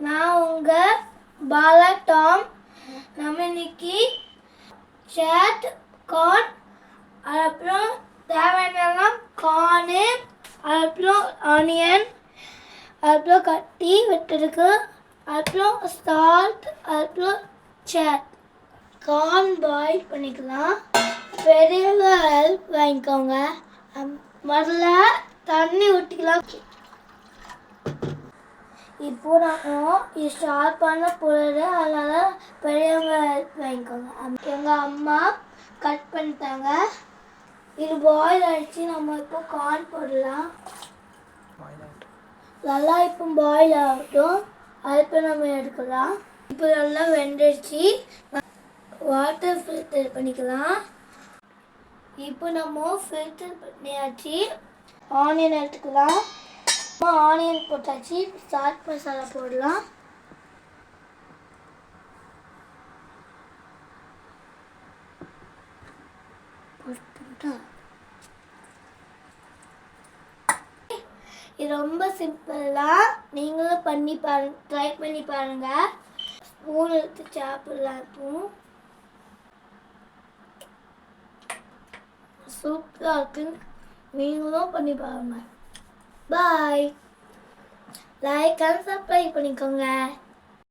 நான் உங்கள் பாலா டாம். நம்ம இன்னைக்கு ஷேட் கார்ன், அப்புறம் தேவையான கார்னு, அப்புறம் ஆனியன், அப்புறம் கட்டி விட்டுருக்கு, அப்புறம் சால்ட், அப்புறம் சேட். கார்ன் பாயில் பண்ணிக்கலாம். பெரியவங்க ஹெல்ப் வாங்கிக்கோங்க. முதல்ல தண்ணி ஊற்றிக்கலாம். இப்போ நான் இது ஸ்டார்ட் பண்ண போகிறது, அதனால் பெரியவங்க ஹெல்ப் வாங்கிக்கோங்க. எங்கள் அம்மா கட் பண்ணிட்டாங்க. இது பாயில் ஆகிடுச்சு. நம்ம இப்போ கார்ன் போடலாம். நல்லா இப்போ பாயில் ஆகட்டும். அதுக்கு நம்ம எடுக்கலாம். இப்போ நல்லா வெந்துடுச்சு. வாட்டர் ஃபில்டர் பண்ணிக்கலாம். இப்போ நம்ம ஃபில்டர் பண்ணியாச்சு. ஆனியன் எடுத்துக்கலாம். ஆனியன் போட்டாச்சு. சாட் மசாலா போடலாம். இது ரொம்ப சிம்பிளாக நீங்களும் பண்ணி பாருங்க, ட்ரை பண்ணி பாருங்க. ஸ்பூன் எடுத்து சாப்பிடலாம். இருக்கும் சூப்பராக இருக்கு. நீங்களும் பண்ணி பாருங்க. பாய். லைக் அண்ட் சப்ஸ்கிரைப் பண்ணிக்கோங்க.